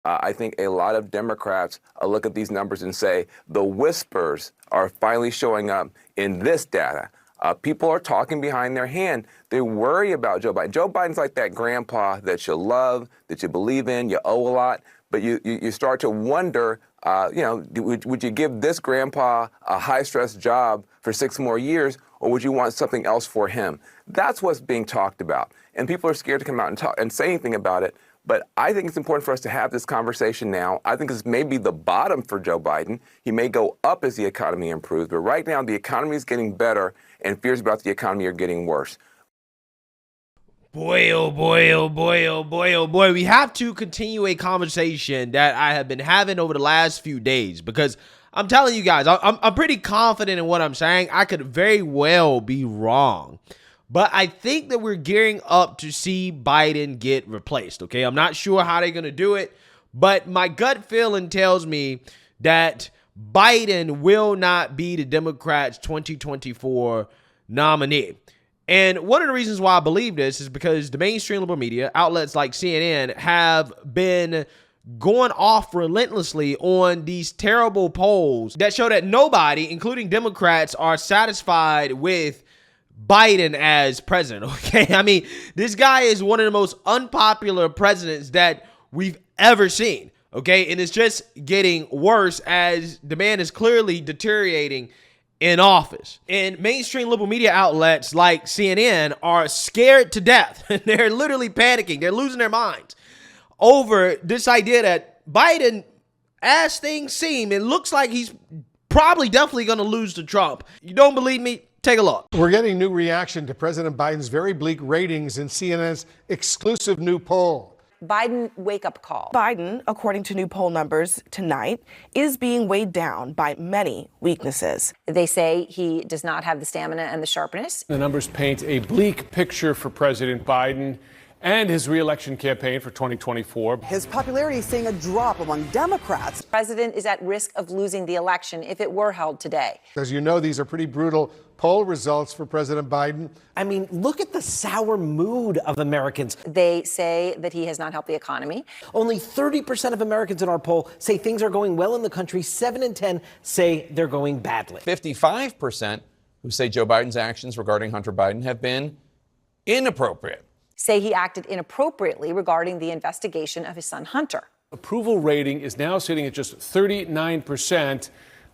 I think a lot of Democrats look at these numbers and say the whispers are finally showing up in this data. People are talking behind their hand. They worry about Joe Biden. Joe Biden's like that grandpa that you love, that you believe in, you owe a lot, but you start to wonder, would you give this grandpa a high-stress job for 6 more years, or would you want something else for him? That's what's being talked about. And people are scared to come out and talk and say anything about it. But I think it's important for us to have this conversation now. I think this may be the bottom for Joe Biden. He may go up as the economy improves, but right now the economy is getting better and fears about the economy are getting worse. Boy, oh boy, oh boy, oh boy, oh boy. We have to continue a conversation that I have been having over the last few days, because I'm telling you guys, I'm pretty confident in what I'm saying. I could very well be wrong. But I think that we're gearing up to see Biden get replaced, okay? I'm not sure how they're going to do it, but my gut feeling tells me that Biden will not be the Democrats' 2024 nominee. And one of the reasons why I believe this is because the mainstream liberal media, outlets like CNN, have been going off relentlessly on these terrible polls that show that nobody, including Democrats, are satisfied with Biden as president, okay? I mean, this guy is one of the most unpopular presidents that we've ever seen, okay? And it's just getting worse as the man is clearly deteriorating in office. And mainstream liberal media outlets like CNN are scared to death. They're literally panicking. They're losing their minds over this idea that Biden, as things seem, it looks like he's probably definitely going to lose to Trump. You don't believe me? Take a look. We're getting new reaction to President Biden's very bleak ratings in CNN's exclusive new poll. Biden wake-up call. Biden, according to new poll numbers tonight, is being weighed down by many weaknesses. They say he does not have the stamina and the sharpness. The numbers paint a bleak picture for President Biden and his re-election campaign for 2024. His popularity is seeing a drop among Democrats. The president is at risk of losing the election if it were held today. As you know, these are pretty brutal poll results for President Biden. I mean, look at the sour mood of Americans. They say that he has not helped the economy. Only 30% of Americans in our poll say things are going well in the country. 7 in 10 say they're going badly. 55% who say Joe Biden's actions regarding Hunter Biden have been inappropriate. Say he acted inappropriately regarding the investigation of his son Hunter. Approval rating is now sitting at just 39%.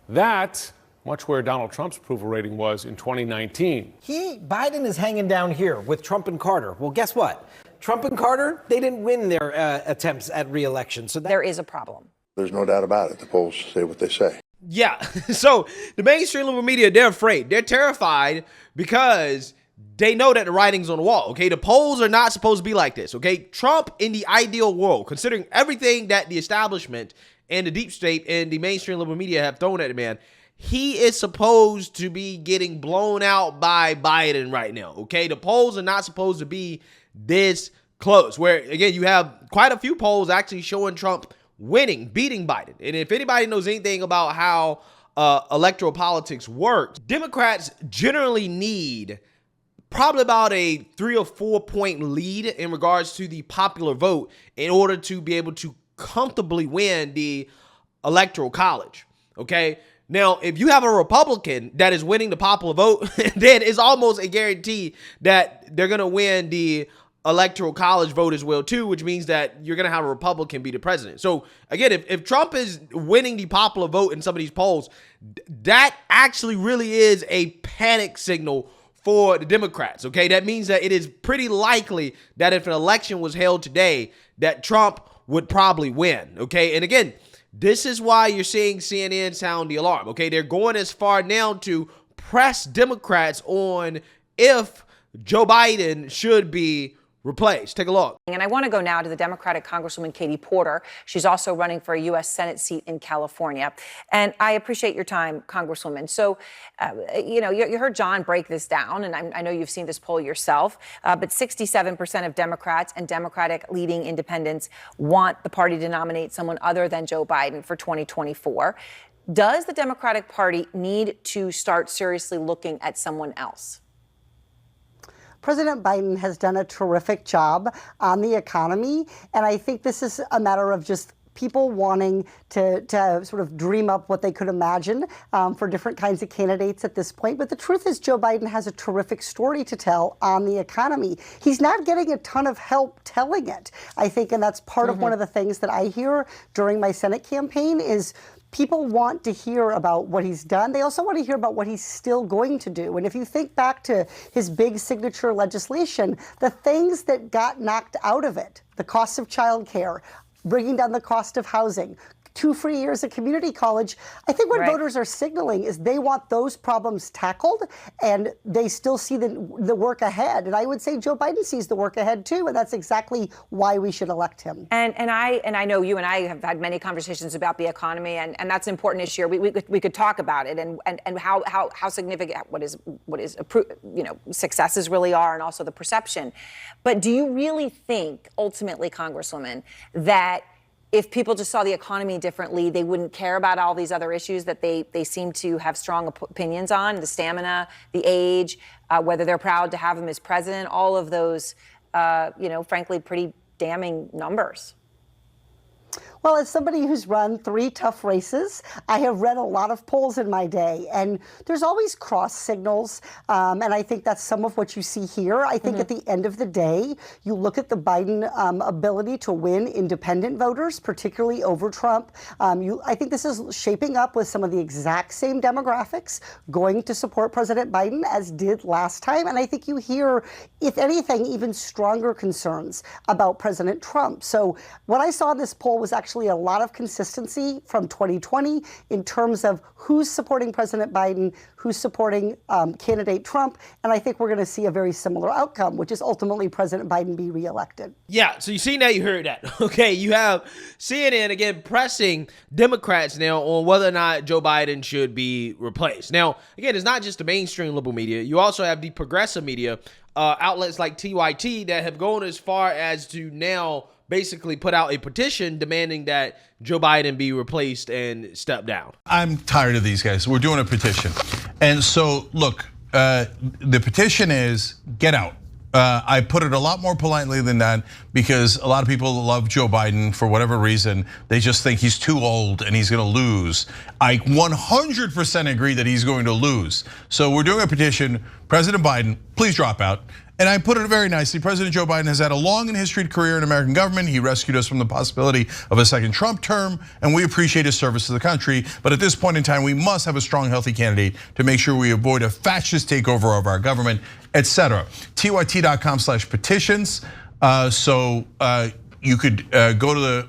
That's much where Donald Trump's approval rating was in 2019. Biden is hanging down here with Trump and Carter. Well, guess what? Trump and Carter, they didn't win their attempts at re-election. So there is a problem. There's no doubt about it. The polls say what they say. Yeah. So the mainstream liberal media, they're afraid. They're terrified because they know that the writing's on the wall, okay? The polls are not supposed to be like this, okay? Trump, in the ideal world, considering everything that the establishment and the deep state and the mainstream liberal media have thrown at the man, he is supposed to be getting blown out by Biden right now, okay? The polls are not supposed to be this close, where, again, you have quite a few polls actually showing Trump winning, beating Biden. And if anybody knows anything about how electoral politics works, Democrats generally need probably about a 3 or 4 point lead in regards to the popular vote in order to be able to comfortably win the electoral college, okay? Now, if you have a Republican that is winning the popular vote, then it's almost a guarantee that they're going to win the electoral college vote as well, too, which means that you're going to have a Republican be the president. So, again, if Trump is winning the popular vote in some of these polls, that actually really is a panic signal for the Democrats, okay? That means that it is pretty likely that if an election was held today, that Trump would probably win, okay? And again, this is why you're seeing CNN sound the alarm, okay? They're going as far now to press Democrats on if Joe Biden should be replaced. Take a look. And I want to go now to the Democratic Congresswoman Katie Porter. She's also running for a U.S. Senate seat in California. And I appreciate your time, Congresswoman. So, you heard John break this down, and I know you've seen this poll yourself, but 67% of Democrats and Democratic leading independents want the party to nominate someone other than Joe Biden for 2024. Does the Democratic Party need to start seriously looking at someone else? President Biden has done a terrific job on the economy, and I think this is a matter of just people wanting to sort of dream up what they could imagine for different kinds of candidates at this point. But the truth is Joe Biden has a terrific story to tell on the economy. He's not getting a ton of help telling it, I think, and that's part of one of the things that I hear during my Senate campaign is people want to hear about what he's done. They also want to hear about what he's still going to do. And if you think back to his big signature legislation, the things that got knocked out of it, the cost of childcare, bringing down the cost of housing, 2 free years of community college, I think what voters are signaling is they want those problems tackled and they still see the work ahead. And I would say Joe Biden sees the work ahead too, and that's exactly why we should elect him. And I know you and I have had many conversations about the economy, and that's an important issue. We could talk about it and how significant what is successes really are, and also the perception. But do you really think ultimately, Congresswoman, that if people just saw the economy differently, they wouldn't care about all these other issues that they seem to have strong opinions on, the stamina, the age, whether they're proud to have him as president, all of those, frankly, pretty damning numbers? Well, as somebody who's run 3 tough races, I have read a lot of polls in my day, and there's always cross signals, and I think that's some of what you see here. I think at the end of the day, you look at the Biden ability to win independent voters, particularly over Trump. I think this is shaping up with some of the exact same demographics going to support President Biden as did last time, and I think you hear, if anything, even stronger concerns about President Trump. So what I saw in this poll was actually a lot of consistency from 2020 in terms of who's supporting President Biden, who's supporting candidate Trump, and I think we're going to see a very similar outcome, which is ultimately President Biden be reelected. Yeah, so you see now, you heard that. Okay, you have CNN again pressing Democrats now on whether or not Joe Biden should be replaced. Now, again, it's not just the mainstream liberal media. You also have the progressive media, outlets like TYT that have gone as far as to now basically put out a petition demanding that Joe Biden be replaced and step down. I'm tired of these guys. We're doing a petition. And so, look, the petition is get out. I put it a lot more politely than that because a lot of people love Joe Biden for whatever reason. They just think he's too old and he's going to lose. I 100% agree that he's going to lose. So we're doing a petition. President Biden, please drop out. And I put it very nicely. President Joe Biden has had a long and historied career in American government. He rescued us from the possibility of a second Trump term, and we appreciate his service to the country. But at this point in time, we must have a strong, healthy candidate to make sure we avoid a fascist takeover of our government, etc. TYT.com/petitions. So you could go to the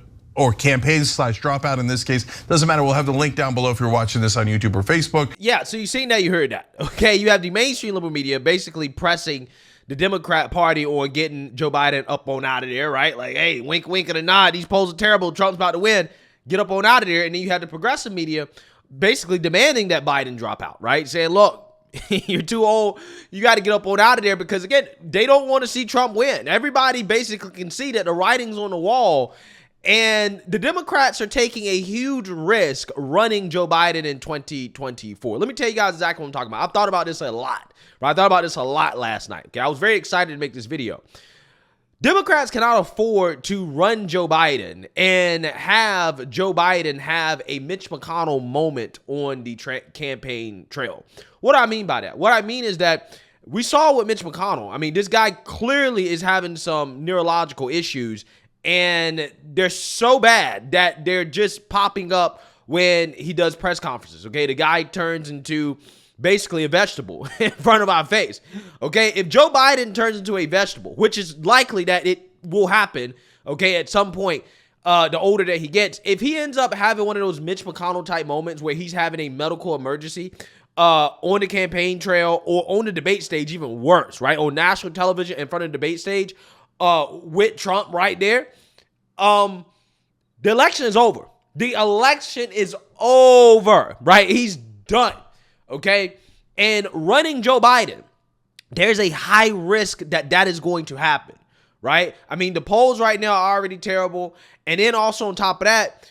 campaigns/dropout in this case. Doesn't matter. We'll have the link down below if you're watching this on YouTube or Facebook. Yeah, so you seen that, you heard that. Okay, you have the mainstream liberal media basically pressing the Democrat Party on getting Joe Biden up on out of there, right? Like, hey, wink, wink, and a nod. These polls are terrible. Trump's about to win. Get up on out of there. And then you have the progressive media basically demanding that Biden drop out, right? Saying, look, you're too old. You got to get up on out of there because, again, they don't want to see Trump win. Everybody basically can see that the writing's on the wall. And the Democrats are taking a huge risk running Joe Biden in 2024. Let me tell you guys exactly what I'm talking about. I've thought about this a lot. Right? I thought about this a lot last night. Okay, I was very excited to make this video. Democrats cannot afford to run Joe Biden and have Joe Biden have a Mitch McConnell moment on the campaign trail. What do I mean by that? What I mean is that we saw with Mitch McConnell. I mean, this guy clearly is having some neurological issues, and they're so bad that they're just popping up when he does press conferences. Okay, the guy turns into basically a vegetable in front of our face. Okay, if Joe Biden turns into a vegetable, which is likely that it will happen, okay, at some point, the older that he gets, if he ends up having one of those Mitch McConnell type moments where he's having a medical emergency on the campaign trail or on the debate stage, even worse, right, on national television in front of the debate stage with Trump right there, the election is over. The election is over, right? He's done. Okay, and running Joe Biden, there's a high risk that that is going to happen, right? I mean, the polls right now are already terrible. And then also on top of that,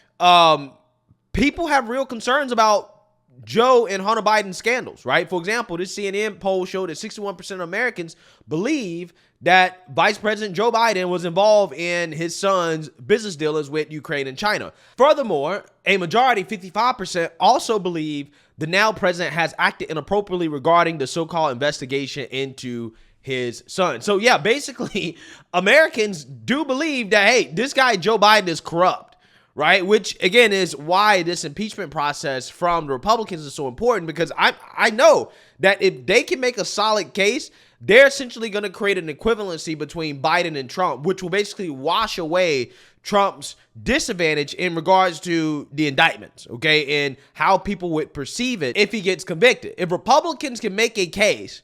people have real concerns about Joe and Hunter Biden scandals, right? For example, this CNN poll showed that 61% of Americans believe that Vice President Joe Biden was involved in his son's business dealings with Ukraine and China. Furthermore, a majority, 55%, also believe the now president has acted inappropriately regarding the so-called investigation into his son. So yeah, basically, Americans do believe that, hey, this guy Joe Biden is corrupt, right? Which, again, is why this impeachment process from the Republicans is so important, because I know that if they can make a solid case, they're essentially going to create an equivalency between Biden and Trump, which will basically wash away Trump's disadvantage in regards to the indictments, okay, and how people would perceive it if he gets convicted. If Republicans can make a case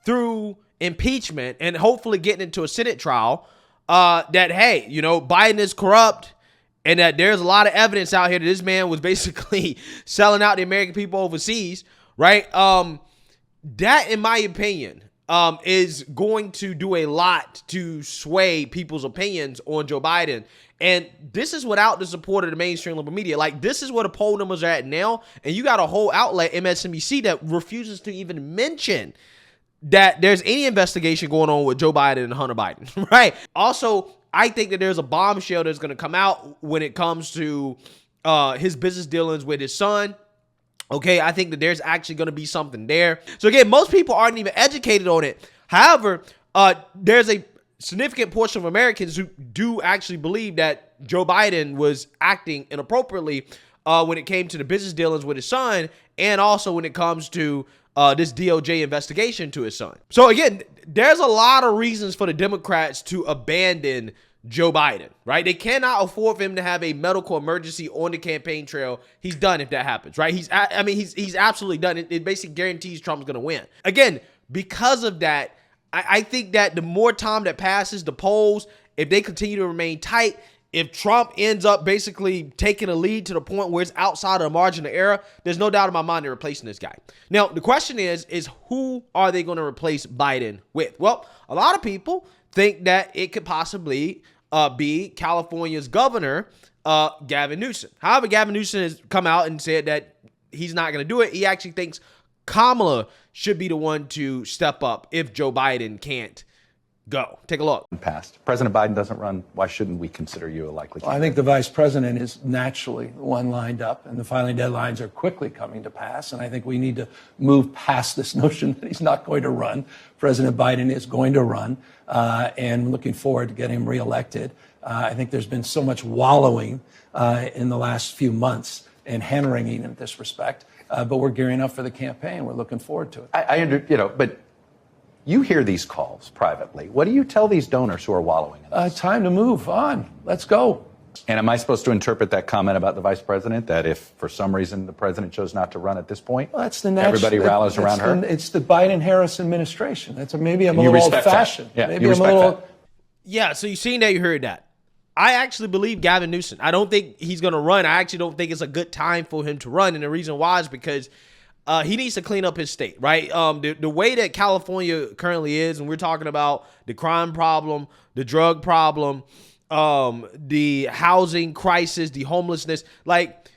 through impeachment and hopefully getting into a Senate trial that, hey, you know, Biden is corrupt and that there's a lot of evidence out here that this man was basically selling out the American people overseas, right? That, in my opinion, is going to do a lot to sway people's opinions on Joe Biden. And this is without the support of the mainstream liberal media. Like, this is where the poll numbers are at now. And you got a whole outlet, MSNBC, that refuses to even mention that there's any investigation going on with Joe Biden and Hunter Biden, right? Also, I think that there's a bombshell that's going to come out when it comes to his business dealings with his son. Okay, I think that there's actually going to be something there. So again, most people aren't even educated on it. However, there's a significant portion of Americans who do actually believe that Joe Biden was acting inappropriately when it came to the business dealings with his son, and also when it comes to this DOJ investigation to his son. So again, there's a lot of reasons for the Democrats to abandon Joe Biden, right? They cannot afford for him to have a medical emergency on the campaign trail. He's done if that happens, right? He's absolutely done. It basically guarantees Trump's going to win. Again, because of that, I think that the more time that passes, the polls, if they continue to remain tight, if Trump ends up basically taking a lead to the point where it's outside of the margin of error, there's no doubt in my mind they're replacing this guy. Now, the question is who are they going to replace Biden with? Well, a lot of people think that it could possibly be California's governor, Gavin Newsom. However, Gavin Newsom has come out and said that he's not going to do it. He actually thinks Kamala should be the one to step up if Joe Biden can't go. Take a look. Passed. President Biden doesn't run. Why shouldn't we consider you a likely candidate? I think the vice president is naturally the one lined up, and the filing deadlines are quickly coming to pass. And I think we need to move past this notion that he's not going to run. President Biden is going to run, and looking forward to getting him reelected. I think there's been so much wallowing in the last few months and hand-wringing in this respect, but we're gearing up for the campaign. We're looking forward to it. But you hear these calls privately. What do you tell these donors who are wallowing in this? Time to move on. Let's go. And am I supposed to interpret that comment about the vice president, that if for some reason the president chose not to run at this point, well, that's the everybody rallies around her? It's the Biden-Harris administration. Maybe I'm a little old-fashioned. Yeah, maybe I'm a little. Yeah, so you've seen that, you heard that. I actually believe Gavin Newsom. I don't think he's going to run. I actually don't think it's a good time for him to run. And the reason why is because he needs to clean up his state, right? The way that California currently is, and we're talking about the crime problem, the drug problem, the housing crisis, the homelessness. Like,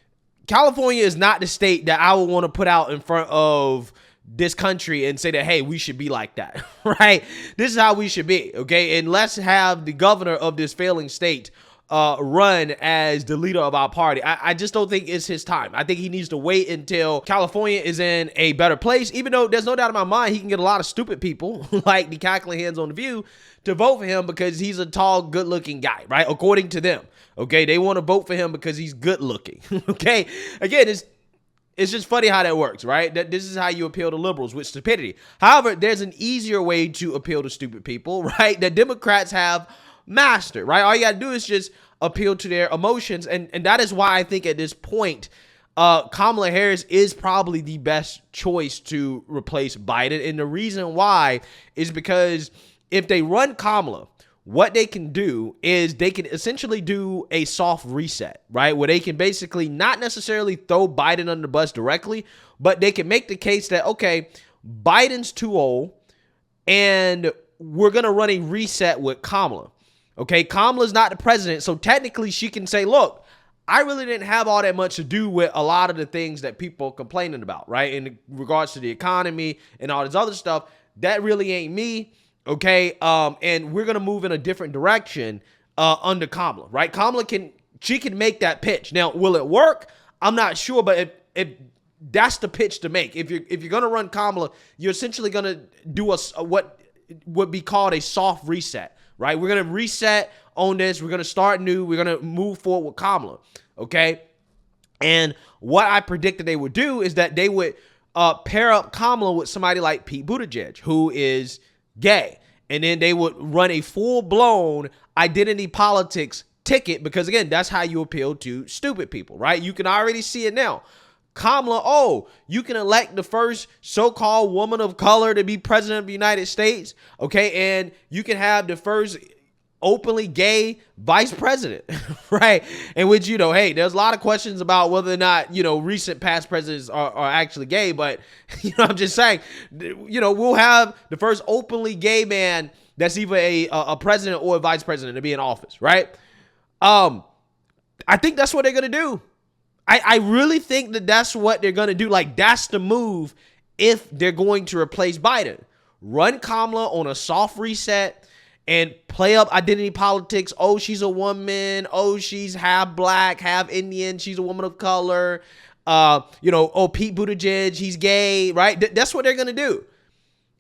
California is not the state that I would want to put out in front of this country and say that, hey, we should be like that, right? This is how we should be, okay? And let's have the governor of this failing state run as the leader of our party. I just don't think it's his time. I think he needs to wait until California is in a better place, even though there's no doubt in my mind he can get a lot of stupid people like the cackling hands on the View to vote for him because he's a tall, good-looking guy, right? According to them, okay? They want to vote for him because he's good-looking, okay? Again, it's just funny how that works, right? That this is how you appeal to liberals, with stupidity. However, there's an easier way to appeal to stupid people, right? That Democrats have mastered, right? All you got to do is just appeal to their emotions. And that is why I think at this point, Kamala Harris is probably the best choice to replace Biden. And the reason why is because if they run Kamala, what they can do is they can essentially do a soft reset, right? Where they can basically not necessarily throw Biden under the bus directly, but they can make the case that, okay, Biden's too old and we're going to run a reset with Kamala. Okay, Kamala's not the president, so technically she can say, look, I really didn't have all that much to do with a lot of the things that people complaining about, right? In regards to the economy and all this other stuff, that really ain't me, okay? And we're going to move in a different direction under Kamala, right? Kamala can make that pitch. Now, will it work? I'm not sure, but if that's the pitch to make. If you're going to run Kamala, you're essentially going to do what would be called a soft reset, right? We're going to reset on this. We're going to start new. We're going to move forward with Kamala, okay? And what I predicted they would do is that they would pair up Kamala with somebody like Pete Buttigieg, who is gay. And then they would run a full-blown identity politics ticket because, again, that's how you appeal to stupid people, right? You can already see it now. Kamala, you can elect the first so-called woman of color to be president of the United States, okay? And you can have the first openly gay vice president, right? And which, hey, there's a lot of questions about whether or not, recent past presidents are actually gay, but, I'm just saying, we'll have the first openly gay man that's either a president or a vice president to be in office, right? I think that's what they're going to do. I really think that that's what they're going to do. Like, that's the move if they're going to replace Biden. Run Kamala on a soft reset and play up identity politics. Oh, she's a woman. Oh, she's half black, half Indian. She's a woman of color. Pete Buttigieg, he's gay, right? That's what they're going to do.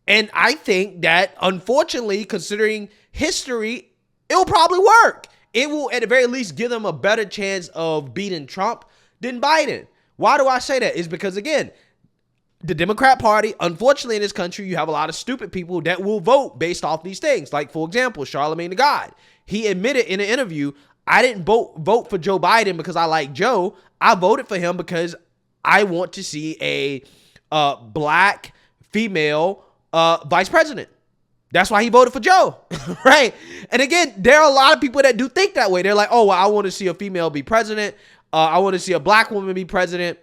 And I think that, unfortunately, considering history, it'll probably work. It will, at the very least, give them a better chance of beating Trump than Biden. Why do I say that? Is because, again, the Democrat Party, unfortunately in this country, you have a lot of stupid people that will vote based off these things. Like, for example, Charlamagne the God. He admitted in an interview, I didn't vote for Joe Biden because I like Joe. I voted for him because I want to see a black female vice president. That's why he voted for Joe, right? And again, there are a lot of people that do think that way. They're like, oh, well, I want to see a female be president. I want to see a black woman be president.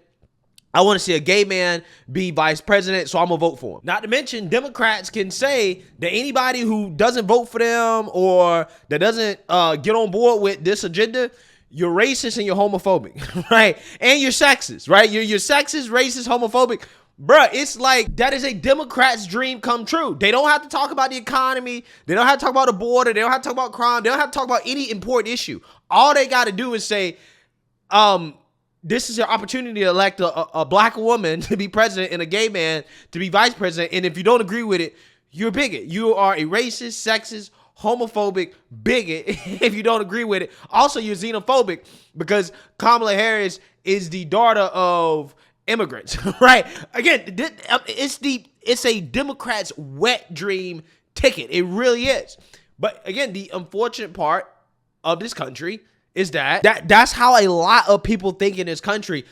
I want to see a gay man be vice president, so I'm going to vote for him. Not to mention, Democrats can say that anybody who doesn't vote for them or that doesn't get on board with this agenda, you're racist and you're homophobic, right? And you're sexist, right? You're sexist, racist, homophobic. Bruh, it's like that is a Democrat's dream come true. They don't have to talk about the economy. They don't have to talk about the border. They don't have to talk about crime. They don't have to talk about any important issue. All they got to do is say, this is your opportunity to elect a black woman to be president and a gay man to be vice president. And if you don't agree with it, you're a bigot. You are a racist, sexist, homophobic bigot if you don't agree with it. Also, you're xenophobic because Kamala Harris is the daughter of immigrants, right? Again, it's a Democrat's wet dream ticket. It really is. But again, the unfortunate part of this country is that's how a lot of people think in this country.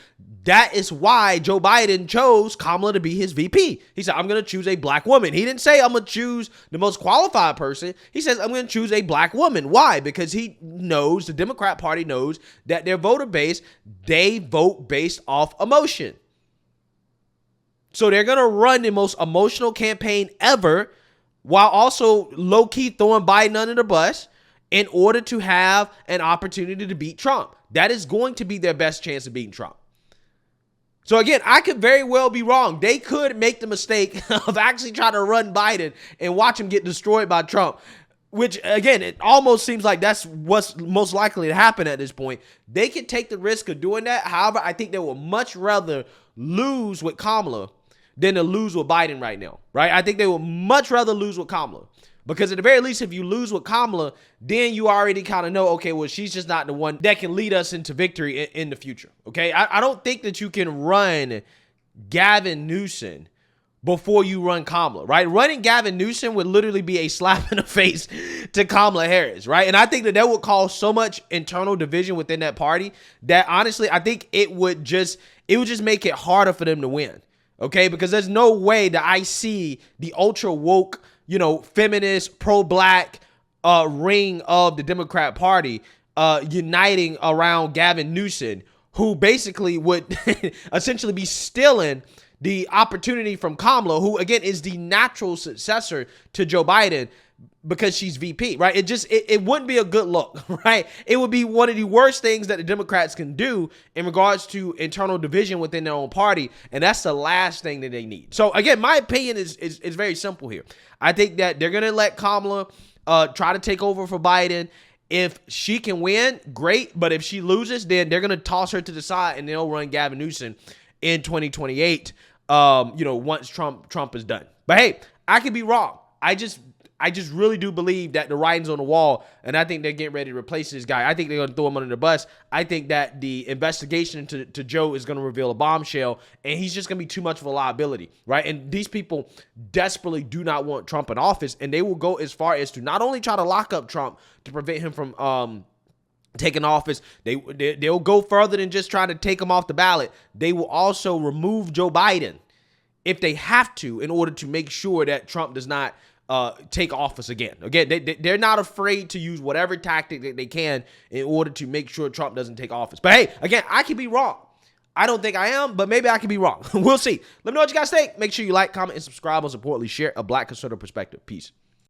That is why Joe Biden chose Kamala to be his VP. He said, I'm going to choose a black woman. He didn't say I'm going to choose the most qualified person. He says, I'm going to choose a black woman. Why? Because he knows, the Democrat Party knows that their voter base, they vote based off emotion. So they're going to run the most emotional campaign ever while also low-key throwing Biden under the bus in order to have an opportunity to beat Trump. That is going to be their best chance of beating Trump. So again, I could very well be wrong. They could make the mistake of actually trying to run Biden and watch him get destroyed by Trump, which again, it almost seems like that's what's most likely to happen at this point. They could take the risk of doing that. However, I think they would much rather lose with Kamala than to lose with Biden right now, right? I think they would much rather lose with Kamala. Because at the very least, if you lose with Kamala, then you already kind of know, okay, well, she's just not the one that can lead us into victory in the future, okay? I don't think that you can run Gavin Newsom before you run Kamala, right? Running Gavin Newsom would literally be a slap in the face to Kamala Harris, right? And I think that would cause so much internal division within that party that honestly, I think it would just make it harder for them to win, okay? Because there's no way that I see the ultra woke, feminist, pro-black ring of the Democrat Party uniting around Gavin Newsom, who basically would essentially be stealing the opportunity from Kamala, who again is the natural successor to Joe Biden, because she's VP, right? It wouldn't be a good look, right? It would be one of the worst things that the Democrats can do in regards to internal division within their own party, and that's the last thing that they need. So again, my opinion is very simple here. I think that they're gonna let Kamala try to take over for Biden. If she can win, great, but if she loses, then they're gonna toss her to the side and they'll run Gavin Newsom in 2028. Once Trump is done. But hey, I could be wrong. I just really do believe that the writing's on the wall, and I think they're getting ready to replace this guy. I think they're going to throw him under the bus. I think that the investigation to Joe is going to reveal a bombshell, and he's just going to be too much of a liability, right? And these people desperately do not want Trump in office, and they will go as far as to not only try to lock up Trump to prevent him from taking office, they'll go further than just trying to take him off the ballot. They will also remove Joe Biden if they have to, in order to make sure that Trump does not take office again. Again, they're not afraid to use whatever tactic that they can in order to make sure Trump doesn't take office. But hey, again, I could be wrong. I don't think I am, but maybe I could be wrong. We'll see. Let me know what you guys think. Make sure you like, comment, and subscribe. Most importantly, share a Black conservative perspective. Peace.